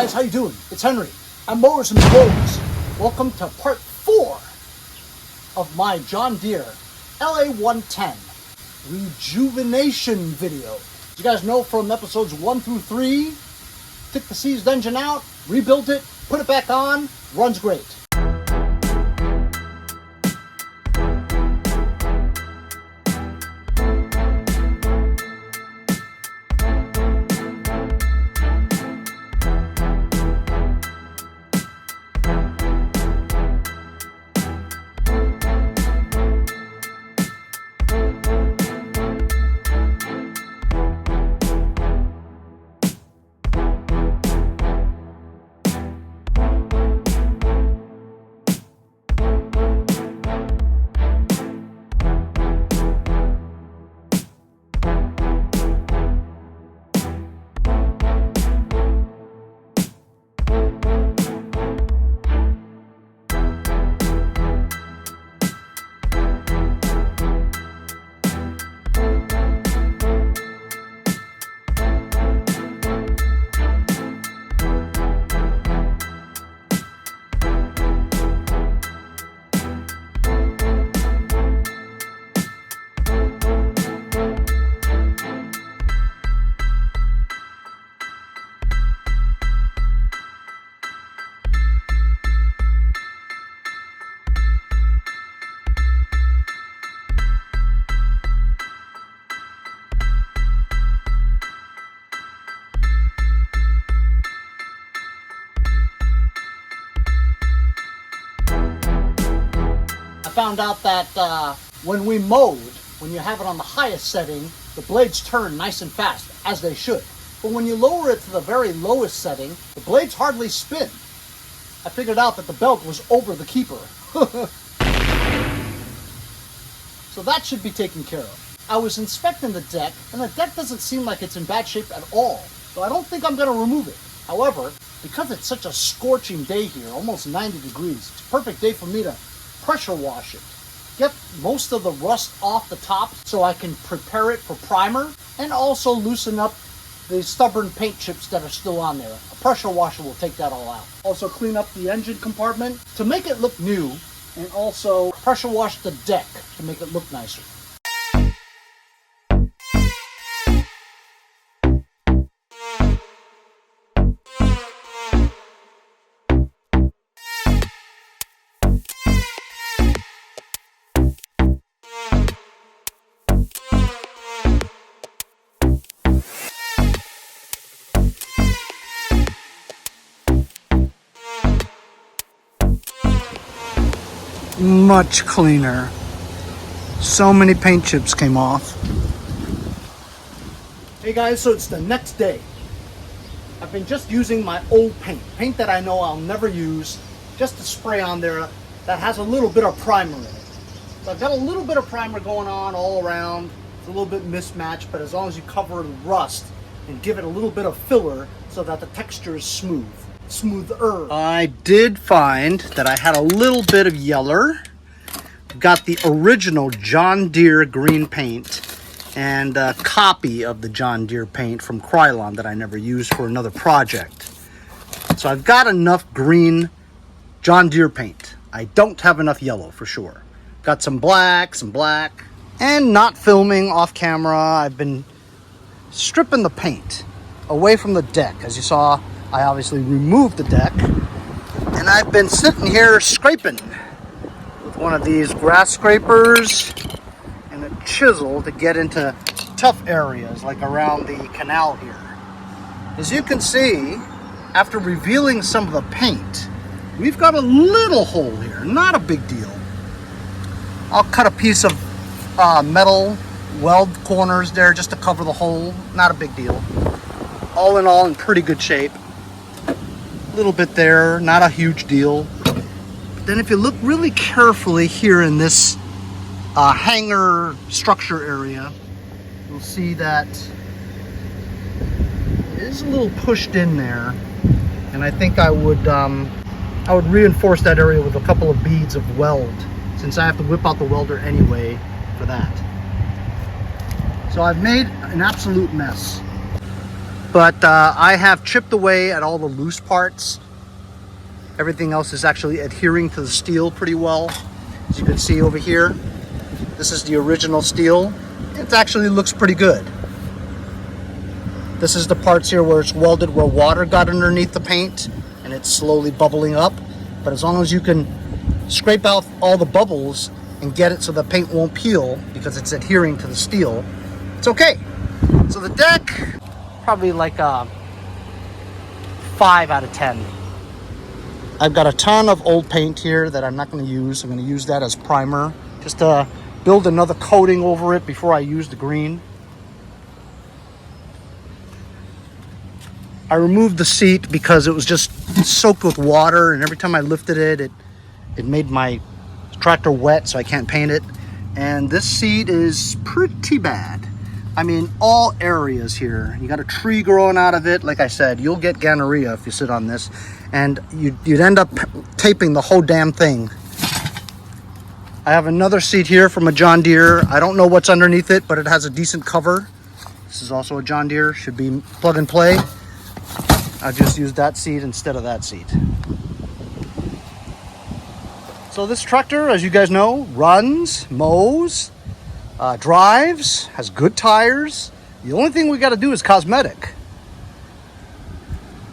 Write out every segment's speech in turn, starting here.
guys, how you doing? It's Henry. I'm Mowers and Rolls. Welcome to part 4 of my John Deere LA110 rejuvenation video. As you guys know from episodes 1 through 3, took the seized engine out, rebuilt it, put it back on, runs great. Found out that when we mowed, when you have it on the highest setting, the blades turn nice and fast, as they should. But when you lower it to the very lowest setting, the blades hardly spin. I figured out that the belt was over the keeper. So that should be taken care of. I was inspecting the deck, and the deck doesn't seem like it's in bad shape at all. So I don't think I'm going to remove it. However, because it's such a scorching day here, almost 90 degrees, it's a perfect day for me to pressure wash it. Get most of the rust off the top so I can prepare it for primer, and also loosen up the stubborn paint chips that are still on there. A pressure washer will take that all out. Also clean up the engine compartment to make it look new, and also pressure wash the deck to make it look nicer. Much cleaner. So many paint chips came off. Hey guys, so it's the next day. I've been just using my old paint that I know I'll never use, just to spray on there that has a little bit of primer in it. So I've got a little bit of primer going on all around. It's a little bit mismatched, but as long as you cover the rust and give it a little bit of filler so that the texture is smoother. I did find that I had a little bit of yeller. Got the original John Deere green paint and a copy of the John Deere paint from Krylon that I never used for another project. So I've got enough green John Deere paint. I don't have enough yellow for sure. Got some black, and not filming off camera. I've been stripping the paint away from the deck. As you saw, I obviously removed the deck, and I've been sitting here scraping with one of these grass scrapers and a chisel to get into tough areas like around the canal here. As you can see, after revealing some of the paint, we've got a little hole here, not a big deal. I'll cut a piece of metal, weld corners there just to cover the hole, not a big deal. All in all, in pretty good shape. Little bit there, not a huge deal. But then if you look really carefully here in this hanger structure area, you'll see that it is a little pushed in there, and I think I would reinforce that area with a couple of beads of weld, since I have to whip out the welder anyway for that. So I've made an absolute mess. but I have chipped away at all the loose parts. Everything else is actually adhering to the steel pretty well. As you can see over here, this is the original steel. It actually looks pretty good. This is the parts here where it's welded, where water got underneath the paint and it's slowly bubbling up. But as long as you can scrape out all the bubbles and get it so the paint won't peel because it's adhering to the steel, it's okay. So the deck, probably like a 5 out of 10. I've got a ton of old paint here that I'm not going to use. I'm going to use that as primer just to build another coating over it before I use the green. I removed the seat because it was just soaked with water, and every time I lifted it, it made my tractor wet, so I can't paint it. And this seat is pretty bad. I mean, all areas here. You got a tree growing out of it. Like I said, you'll get gonorrhea if you sit on this, and you'd end up taping the whole damn thing. I have another seat here from a John Deere. I don't know what's underneath it, but it has a decent cover. This is also a John Deere, should be plug and play. I just used that seat instead of that seat. So this tractor, as you guys know, runs, mows, drives, has good tires. The only thing we got to do is cosmetic.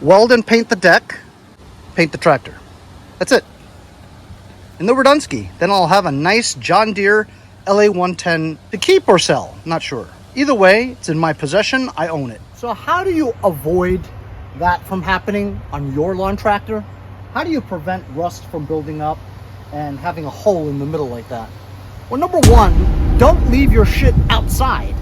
Weld and paint the deck, paint the tractor. That's it. And then we're done ski. Then I'll have a nice John Deere LA110 to keep or sell. Not sure. Either way, it's in my possession. I own it. So how do you avoid that from happening on your lawn tractor? How do you prevent rust from building up and having a hole in the middle like that? Well, number one, don't leave your shit outside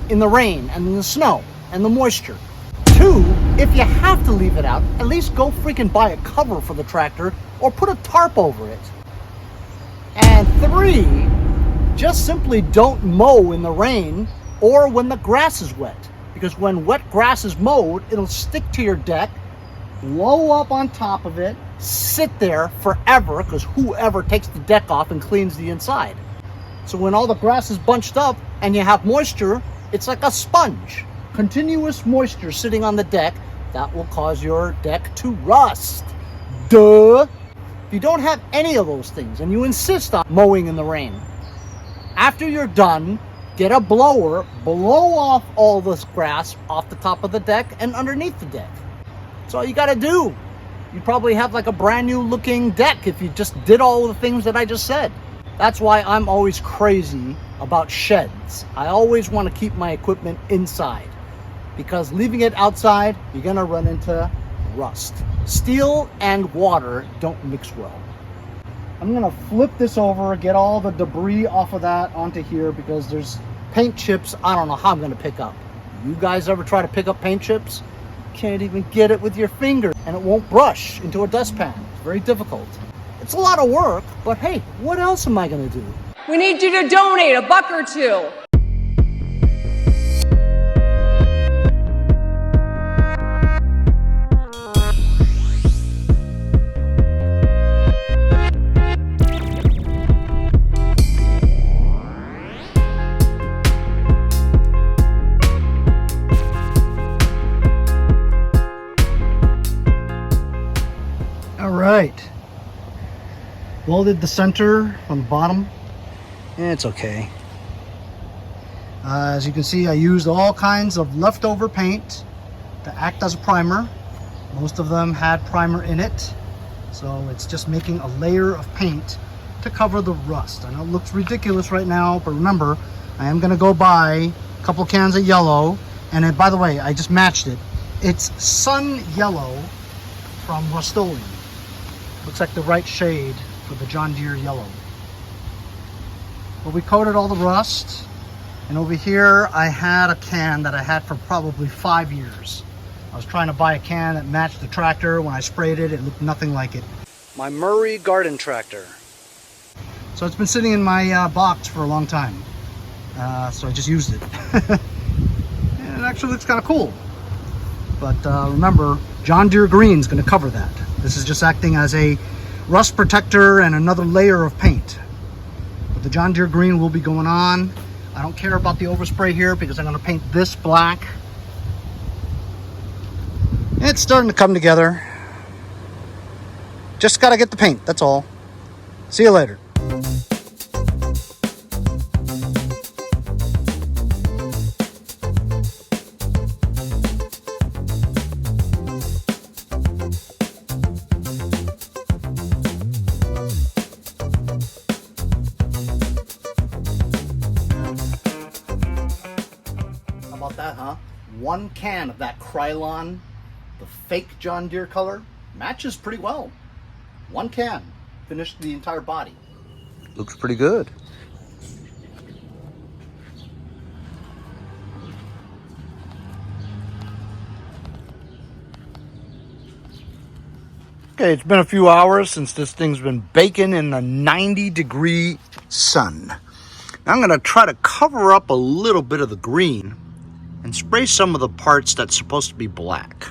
in the rain and in the snow and the moisture. Two, if you have to leave it out, at least go freaking buy a cover for the tractor or put a tarp over it. And three, just simply don't mow in the rain or when the grass is wet. Because when wet grass is mowed, it'll stick to your deck, blow up on top of it, sit there forever, because whoever takes the deck off and cleans the inside. So when all the grass is bunched up and you have moisture, it's like a sponge. Continuous moisture sitting on the deck, that will cause your deck to rust. Duh! If you don't have any of those things and you insist on mowing in the rain, after you're done, get a blower, blow off all this grass off the top of the deck and underneath the deck. That's all you gotta do. You probably have like a brand new looking deck if you just did all the things that I just said. That's why I'm always crazy about sheds. I always want to keep my equipment inside, because leaving it outside, you're gonna run into rust. Steel and water don't mix well. I'm gonna flip this over, get all the debris off of that onto here, because there's paint chips I don't know how I'm gonna pick up. You guys ever try to pick up paint chips? Can't even get it with your finger, and it won't brush into a dustpan. It's very difficult. It's a lot of work, but hey, what else am I gonna do? We need you to donate $1 or $2. Right, welded the center from the bottom. It's okay. As you can see, I used all kinds of leftover paint to act as a primer. Most of them had primer in it, so it's just making a layer of paint to cover the rust. I know it looks ridiculous right now, but remember, I am going to go buy a couple cans of yellow. And then, by the way, I just matched it. It's sun yellow from Rust-Oleum. Looks like the right shade for the John Deere yellow. But we coated all the rust, and over here I had a can that I had for probably 5 years. I was trying to buy a can that matched the tractor. When I sprayed it, it looked nothing like it. My Murray garden tractor. So it's been sitting in my box for a long time. So I just used it. And it actually looks kind of cool. But remember, John Deere green is going to cover that. This is just acting as a rust protector and another layer of paint. But the John Deere green will be going on. I don't care about the overspray here because I'm going to paint this black. It's starting to come together. Just got to get the paint, that's all. See you later. How about that, huh? One can of that Krylon, the fake John Deere color, matches pretty well. One can, finished the entire body. Looks pretty good. Okay, it's been a few hours since this thing's been baking in the 90-degree sun. Now I'm gonna try to cover up a little bit of the green and spray some of the parts that's supposed to be black.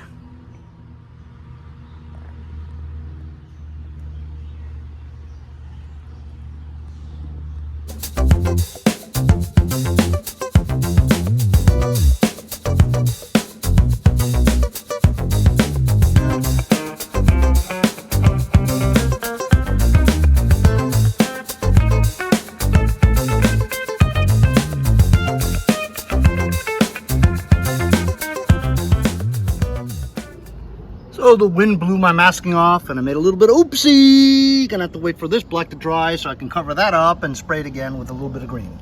So the wind blew my masking off and I made a little bit of oopsie. Gonna have to wait for this black to dry so I can cover that up and spray it again with a little bit of green.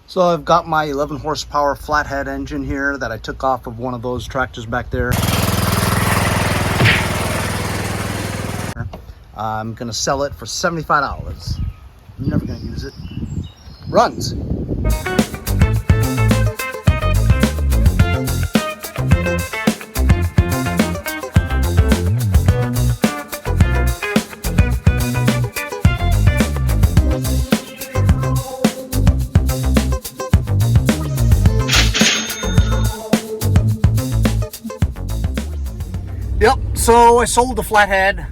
So I've got my 11 horsepower flathead engine here that I took off of one of those tractors back there. I'm gonna sell it for $75. I'm never gonna use it. Runs. Yep, so I sold the flathead.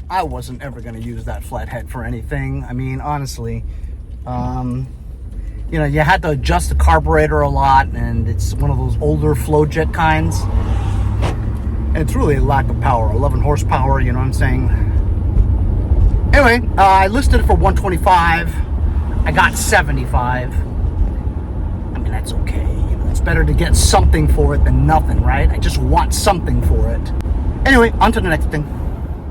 I wasn't ever going to use that flathead for anything. I mean, honestly, you know, you had to adjust the carburetor a lot, and it's one of those older flow jet kinds. And it's really a lack of power, 11 horsepower, you know what I'm saying? Anyway, I listed it for $125. I got $75. I mean, that's okay. You know, it's better to get something for it than nothing, right? I just want something for it. Anyway, on to the next thing.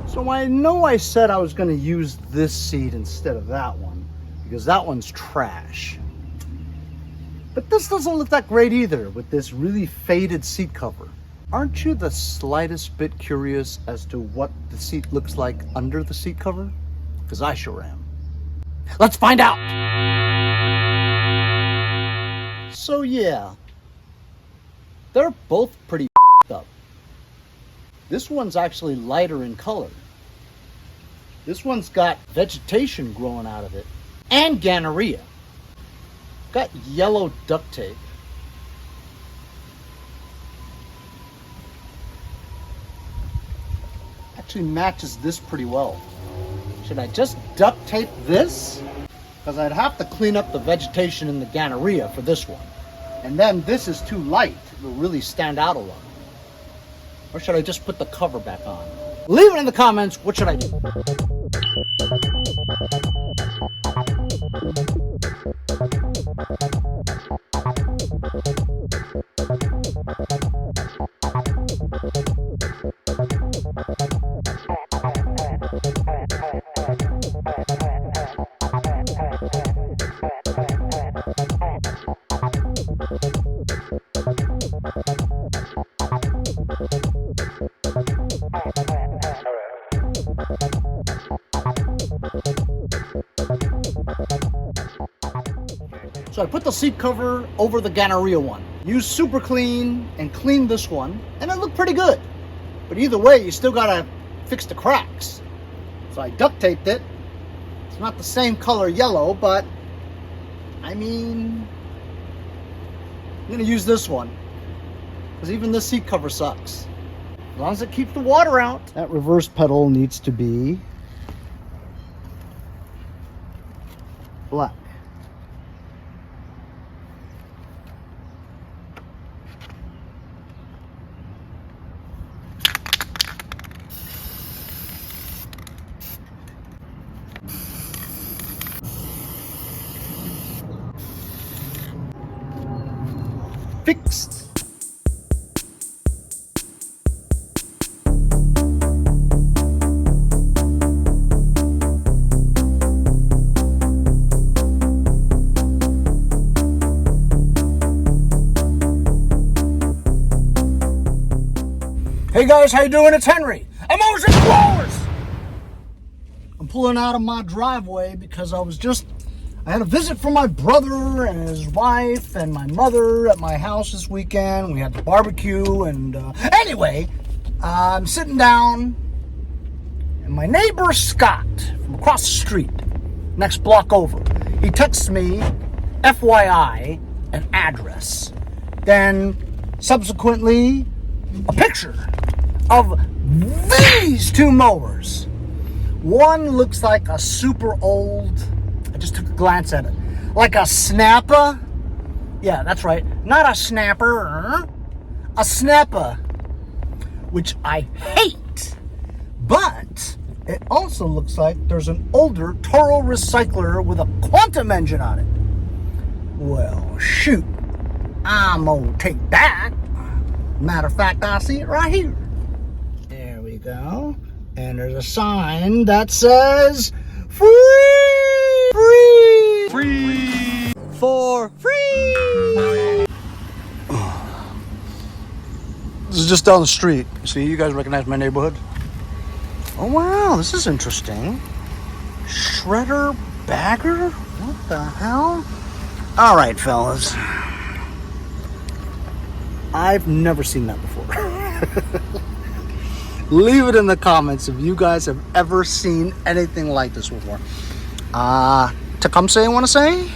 So I know I said I was going to use this seat instead of that one, because that one's trash. But this doesn't look that great either, with this really faded seat cover. Aren't you the slightest bit curious as to what the seat looks like under the seat cover? Because I sure am. Let's find out! So yeah, they're both pretty up. This one's actually lighter in color. This one's got vegetation growing out of it and gonorrhea. Got yellow duct tape. Actually matches this pretty well. Should I just duct tape this? Because I'd have to clean up the vegetation and the gonorrhea for this one. And then this is too light. It'll really stand out a lot. Or should I just put the cover back on? Leave it in the comments. What should I do? So I put the seat cover over the gonorrhea one. Used super clean and cleaned this one, and it looked pretty good. But either way, you still gotta fix the cracks. So I duct taped it. It's not the same color yellow, but I mean, I'm gonna use this one. Because even this seat cover sucks. As long as it keeps the water out. That reverse pedal needs to be black. fixed. Hey guys, how you doing? It's Henry. I'm Mowers and Blowers. I'm pulling out of my driveway because I had a visit from my brother and his wife and my mother at my house this weekend. We had the barbecue and anyway, I'm sitting down and my neighbor Scott from across the street, next block over, he texts me, FYI, an address. Then subsequently, a picture of these two mowers. One looks like a super old, I just took a glance at it, like a snapper. Yeah, that's right, not a snapper, a snapper, which I hate. But it also looks like there's an older Toro recycler with a quantum engine on it. Well, shoot, I'm gonna take that. Matter of fact, I see it right here. There we go. And there's a sign that says free! Free! Free! For free! This is just down the street. See, you guys recognize my neighborhood? Oh wow, this is interesting. Shredder bagger? What the hell? All right, fellas. I've never seen that before. Leave it in the comments if you guys have ever seen anything like this before. Tecumseh, I want to say?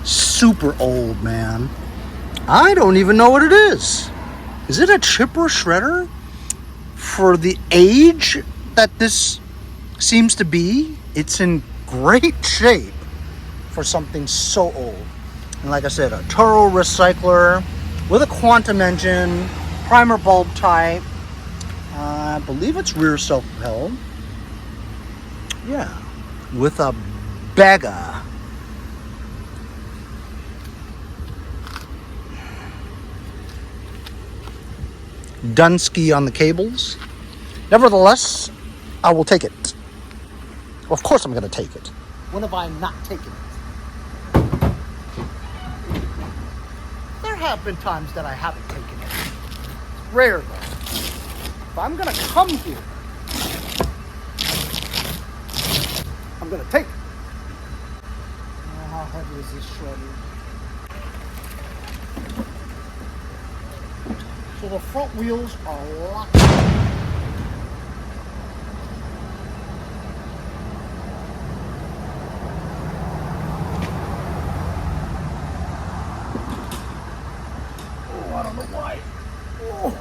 Super old, man. I don't even know what it is. Is it a chipper shredder? For the age that this seems to be, it's in great shape for something so old. And like I said, a Toro recycler with a quantum engine, primer bulb type. I believe it's rear self-propelled. Yeah, with a bagger. Dunsky on the cables. Nevertheless, I will take it. Of course I'm going to take it. When have I not taken it? There have been times that I haven't taken it. Rare though. If I'm gonna come here, I'm gonna take it. Oh, how heavy is this shredder? So the front wheels are locked. Oh, I don't know why. Oh.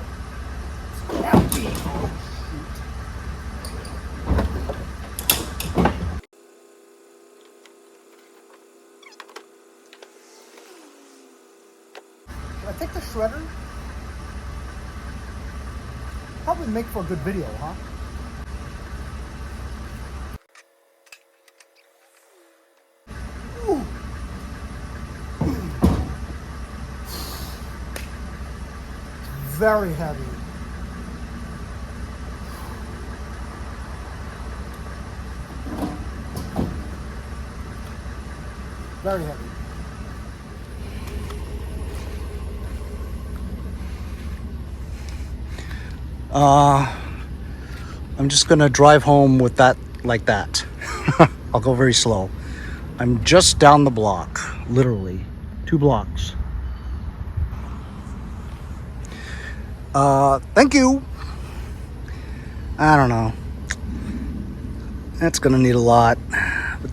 Can I take the shredder? Probably make for a good video, huh? Ooh. Very heavy. Very heavy. I'm just gonna drive home with that like that. I'll go very slow. I'm just down the block, literally 2 blocks. Thank you. I don't know. That's gonna need a lot, but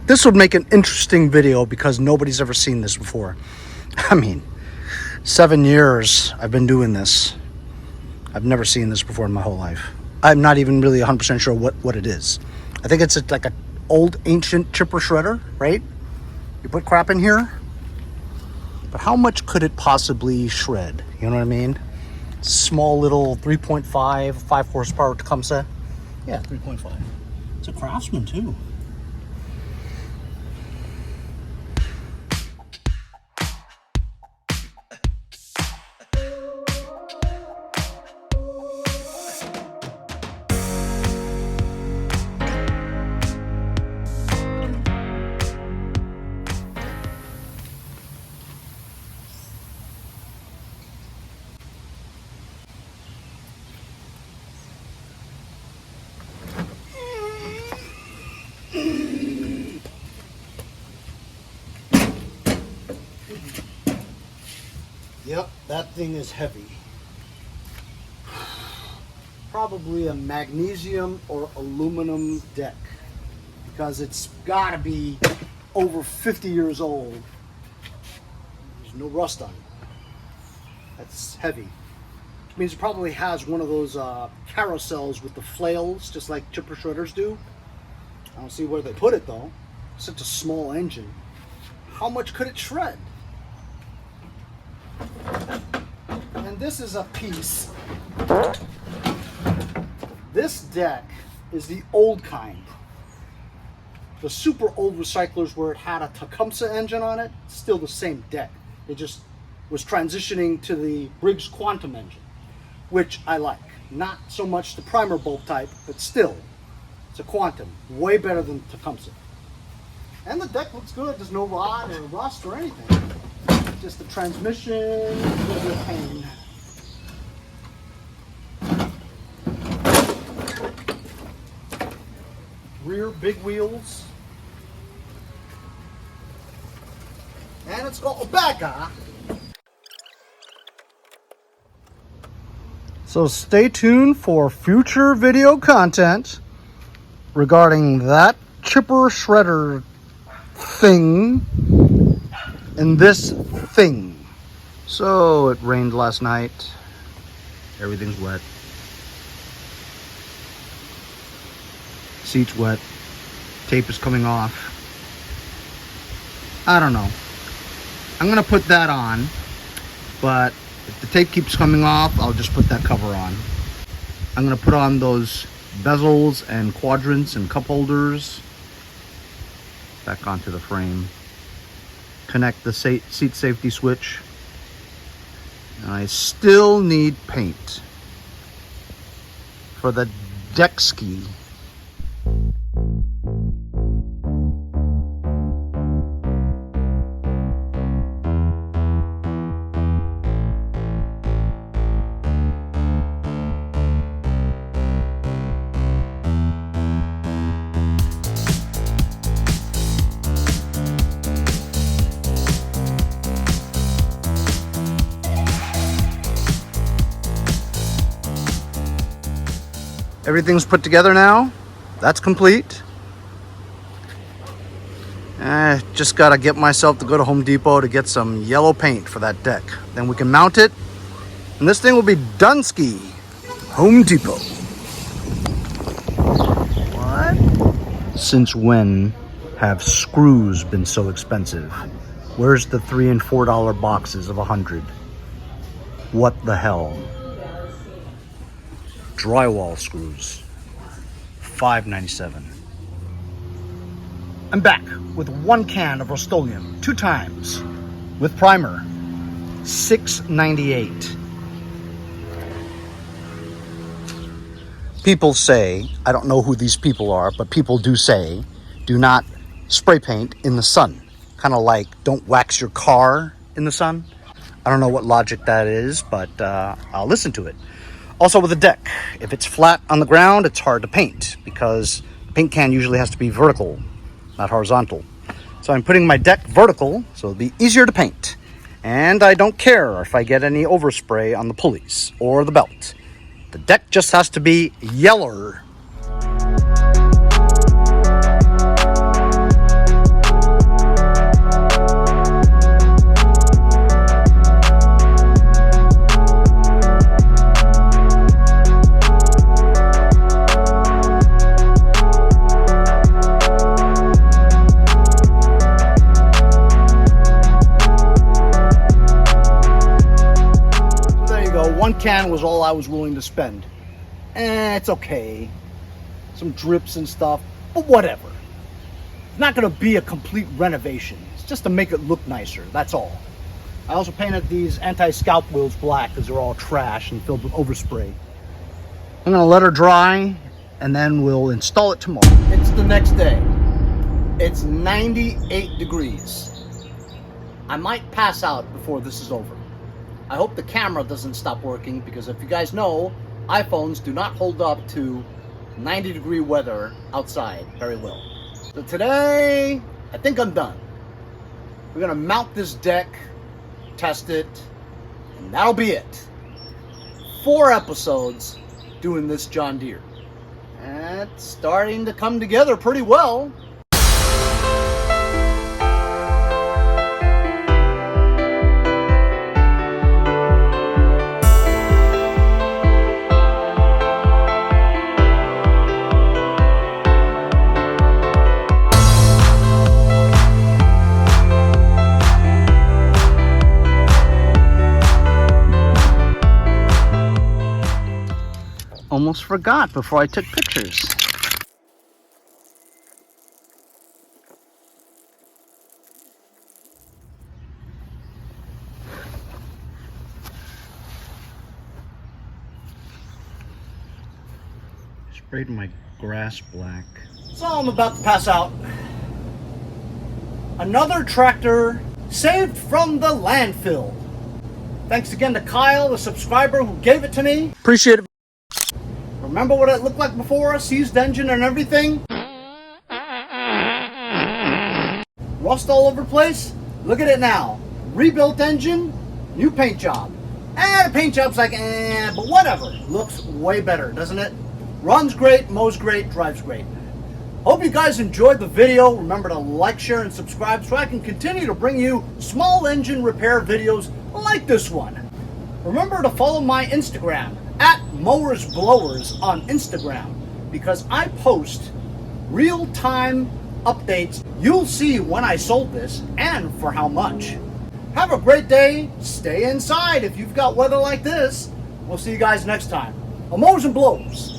this would make an interesting video because nobody's ever seen this before. I mean, 7 years I've been doing this. I've never seen this before in my whole life. I'm not even really 100% sure what it is. I think it's like an old ancient chipper shredder, right? You put crap in here. But how much could it possibly shred? You know what I mean? Small little 3.5, 5 horsepower Tecumseh. Yeah, 3.5. It's a Craftsman too. Yep, that thing is heavy. Probably a magnesium or aluminum deck, because it's got to be over 50 years old. There's no rust on it. That's heavy. Which means it probably has one of those carousels with the flails, just like chipper shredders do. I don't see where they put it though. Such a small engine. How much could it shred? And this is a piece. This deck is the old kind. The super old recyclers where it had a Tecumseh engine on it, still the same deck. It just was transitioning to the Briggs Quantum engine, which I like. Not so much the primer bolt type, but still, it's a Quantum. Way better than Tecumseh. And the deck looks good. There's no rot or rust or anything. Just the transmission, a little bit of pain. Rear big wheels. And it's got a bagger. So stay tuned for future video content regarding that chipper shredder thing and this thing. So it rained last night. Everything's wet. Seat's wet. Tape is coming off. I don't know. I'm gonna put that on, but if the tape keeps coming off, I'll just put that cover on. I'm gonna put on those bezels and quadrants and cup holders back onto the frame. Connect the seat safety switch. And I still need paint for the deck ski. Everything's put together now. That's complete. Just gotta get myself to go to Home Depot to get some yellow paint for that deck. Then we can mount it, and this thing will be done-ski. Home Depot. What? Since when have screws been so expensive? Where's the $3 and $4 boxes of 100? What the hell? Drywall screws, $5.97. I'm back with 1 can of Rust-Oleum, 2 times, with primer, $6.98. People say, I don't know who these people are, but people do say, do not spray paint in the sun. Kind of like, don't wax your car in the sun. I don't know what logic that is, but I'll listen to it. Also with a deck, if it's flat on the ground, it's hard to paint because the paint can usually has to be vertical, not horizontal. So I'm putting my deck vertical so it'll be easier to paint. And I don't care if I get any overspray on the pulleys or the belt. The deck just has to be yeller. Can was all I was willing to spend. It's okay. Some drips and stuff, but whatever. It's not gonna be a complete renovation. It's just to make it look nicer, that's all. I also painted these anti-scalp wheels black because they're all trash and filled with overspray. I'm gonna let her dry and then we'll install it tomorrow. It's the next day. It's 98 degrees. I might pass out before this is over. I hope the camera doesn't stop working because if you guys know, iPhones do not hold up to 90-degree weather outside very well. So today, I think I'm done. We're gonna mount this deck, test it, And that'll be it. 4 episodes doing this John Deere. And it's starting to come together pretty well. Almost forgot before I took pictures. Sprayed my grass black. So I'm about to pass out. Another tractor saved from the landfill. Thanks again to Kyle, the subscriber who gave it to me. Appreciate it. Remember what it looked like before? Seized engine and everything? Rust all over the place? Look at it now. Rebuilt engine, new paint job. The paint job's like, but whatever. Looks way better, doesn't it? Runs great, mows great, drives great. Hope you guys enjoyed the video. Remember to like, share, and subscribe so I can continue to bring you small engine repair videos like this one. Remember to follow my Instagram, @MowersBlowers on Instagram, because I post real-time updates. You'll see when I sold this and for how much. Have a great day. Stay inside if you've got weather like this. We'll see you guys next time on Mowers and Blowers.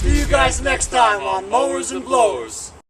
See you guys next time on Mowers and Blowers.